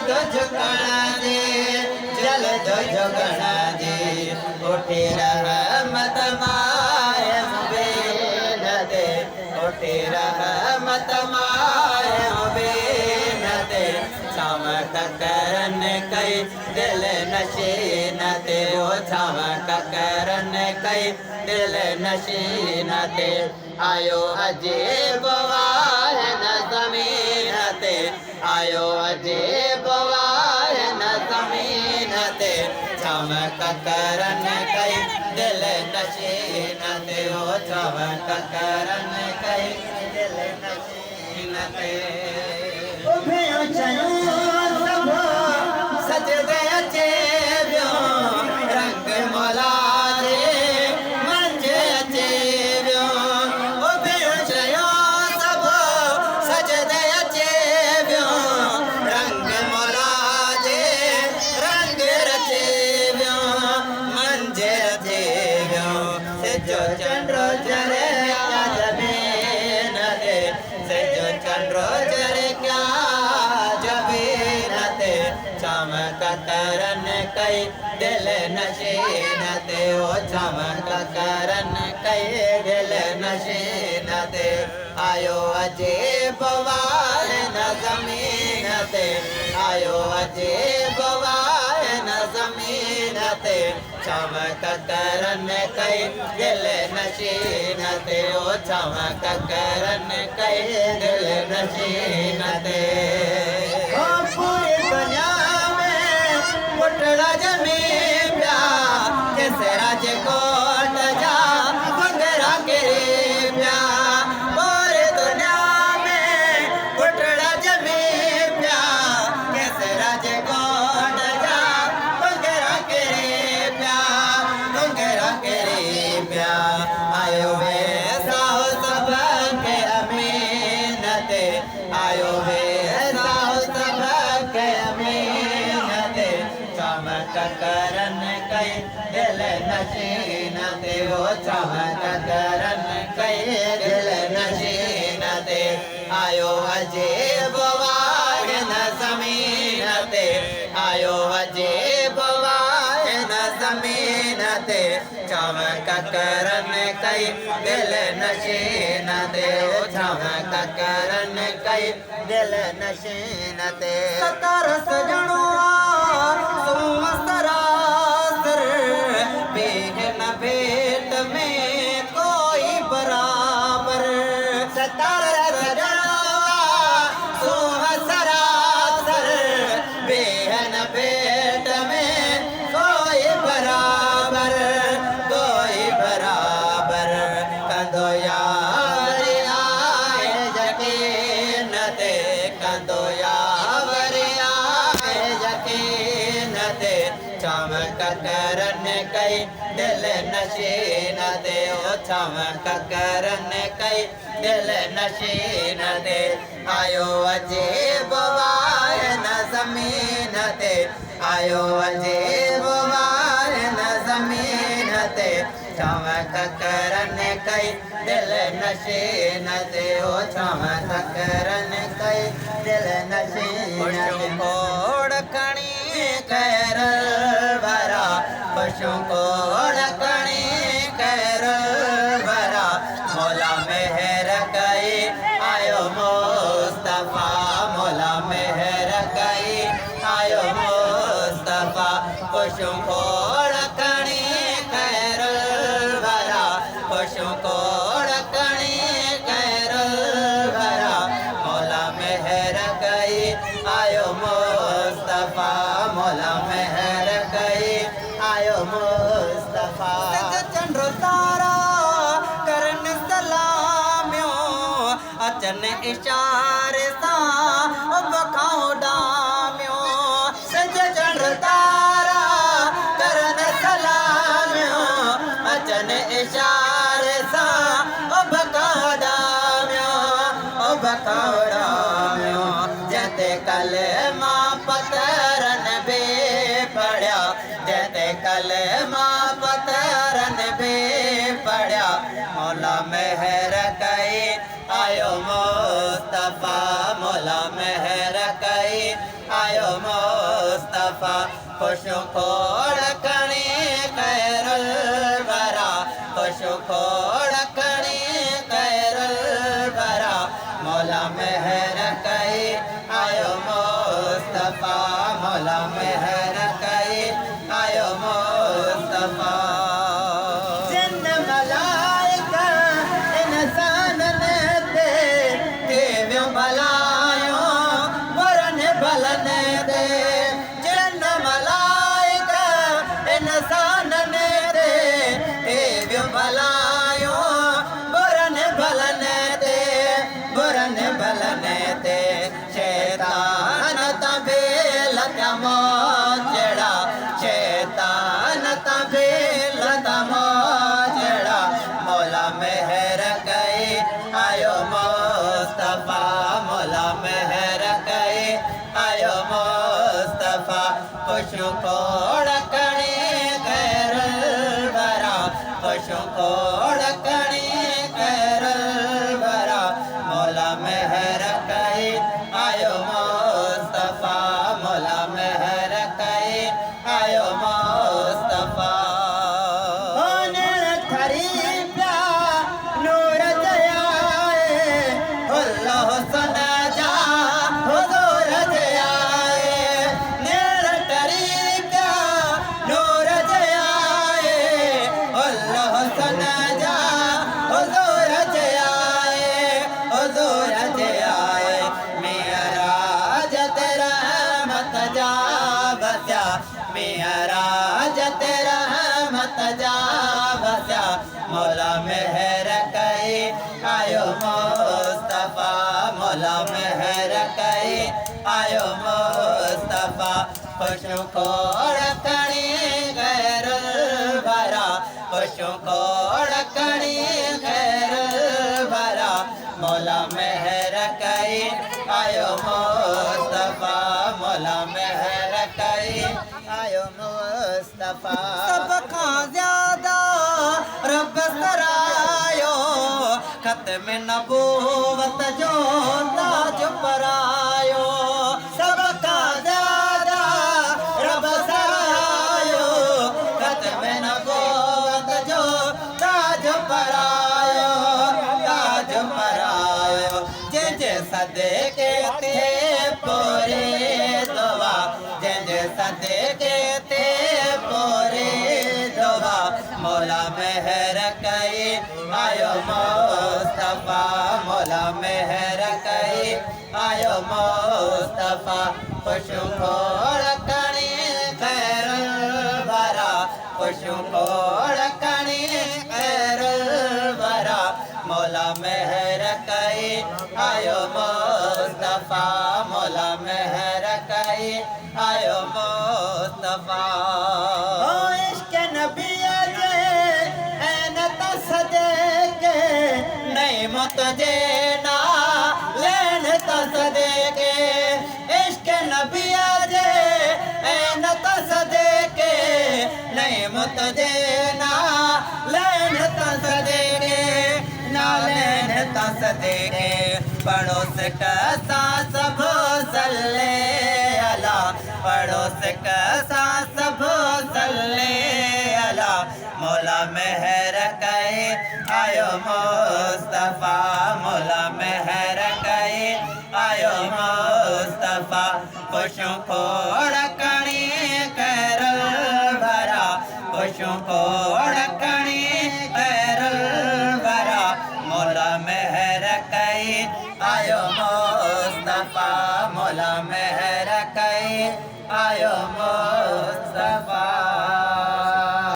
तो झुकना जी जल तो झुकना जी उठी रहमत माए मुबीन दे उठी रहमत माए मुबीन दे चमक करन कई दिल नशीन ते ओ चमक करन कई दिल नशीन ते आयो अजीब वाहन ज़मीन ते आयो अजीब वाहन ज़मीन ते चमक करन कई दिल नशीन ते ओ चमक करन कई दिल नशीन ते उभियो चयो सभो सजदे अचे वियो रंग मौला जे मंझि अचे वियो उभियो चयो सभो सजदे अचे वियो रंग मौला जे रंग रचे वियो मंझि अचे वियो सिजो चंड्रो जरे जमीन ते सिजो चंड्रो जरे चमक करन कई दिल नशीन ते ओ चमक करन कई दिल नशीन ते आयो अजीब वाहन ज़मीन ते आयो अजीब वाहन ज़मीन ते चमक करन कई दिल नशीन ते ओ चमक करन कई दिल नशीन ते पूरी दुनिया जमी प्या कैसे राज कोट जा बंगरा के प्या पूरी दुनिया में उठड़ा जमी प्या कैसे राज कोट जा बंगरा के प्या बंगरा के प्या आयो वे साहो सब के अमीन ते आयो वे साहो सब के अमीन ते चमक करन कई दिल नशीन ते वो चमक करन कई दिल नशीन ते आयो अजीब वाहन ज़मीन ते आयो अजीब वाहन ज़मीन ते चमक करन कई दिल नशीन ते वो चमक करन कई दिल नशीन ते सतर सजणो सरासर बेहन भेंट में कोई बराबर सरासर बेहन भेंट में कोई बराबर कंदो यार आए यकीन ते कंदो यार आए यकीन ते चमक करन कई दिल नशीन ते ओ चमक करन कई दिल नशीन ते आयो अजीब वाहन ज़मीन ते आयो अजीब वाहन ज़मीन ते चमक करन कई दिल नशीन ते ओ चमक करन कई दिल नशीन ते कोड़ कणी कैर भरा पशु कोड़ कणी कैर भरा मौला मेहर कई आयो मुस्तफा मौला मेहर कई आयो मुस्तफा पशु कोड़ कणी कैर भरा पशु कोड़ कणी कैर भरा मौला मेहर कई आयो मुस्तफा मौला मेहर कई आयो मुस्तफा चंद्र तारा करन सलाम्यो अचन इशारे सां बखाओ डाम्यो सज चंद्र तारा करन सलाम्यो अचन इशारे सां बखाओ डाम्यो जते कलमा पतरन बे पढ़या जते कलमा पतरन बे पढ़या मौला मेहर कई आयो मुस्तफा मौला मेहर कई आयो मुस्तफा खुशो खोड़ कणी खैरुल वरा खुशो खोड़ कणी खैरुल वरा मौला मेहर कई आयो मुस्तफा मौला मेहर कई आयो मुस्तफा जिन मलाइका इंसान ने दे देव्यों भलायो वरन भलन दे जिन मलाइका इंसान ने दे देव्यों भलायो वरन भलन दे वरन भलन दे शैतान तबेल मोचड़ा शैतान तबेल मोचड़ा मौला मेहर कई आयो मुस्तफा मौला मेहर कई आयो मुस्तफा खुशो खोड़ कणी खैरुल वरा खुशो खोड़ कणी खैरुल वरा मौला मेहर कई आयो मुस्तफा मौला मेहर कई आयो मुस्तफा होने खरी प्या नूर जयाए अल्लाह सना जा हुजूर जयाए नेर खरी प्या नूर जयाए अल्लाह सना जा हुजूर जयाए हुजूर जयाए मेराज तेरा मत जा बस्या मेराज तेरा मत जा बस्या मौला मेहर कई आयो मुस्तफा मौला मेहर कई आयो मुस्तफा खुशो खोड़ कणी खैरुल वरा खुशो खोड़ कणी खैरुल वरा मौला मेहर कई आयो मुस्तफा मौला मेहर कई आयो मुस्तफा सबका ज्यादा रब सरायो खत्म नबूवत जो ताज परायो सबका ज्यादा रब सरायो खत्म नबूवत जो ताज परायो ताज परायो जे सदके ते पोरे दुआ जे सदके ते पोरे दुआ मौला मेहर कई आयो मुस्तफा मौला मेहर कई आयो मुस्तफा खुशो खोड़ कणी खैरुल वरा खुशो खोड़ कणी खैरुल वरा मौला मेहर कई आयो मुस्तफा मौला मेहर कई आयो मुस्तफा ओ इश्क नबी जे ऐन तसदके नहीं मत जेना लेन तसदके इश्क नबी जे ऐन तसदके नहीं मत जेना लेन तसदके नालेन तसदके पड़ोस कसा सब सल्ले अला पड़ोस कसा सब सल्ले अला मौला मेहर कई आयो मुस्तफा मौला मेहर कई आयो मुस्तफा खुशो खोड़ कणी खैरुल वरा खुशो खोड़ कणी खैरुल वरा मौला मेहर कई आयो मुस्तफा मौला मेहर कई आयो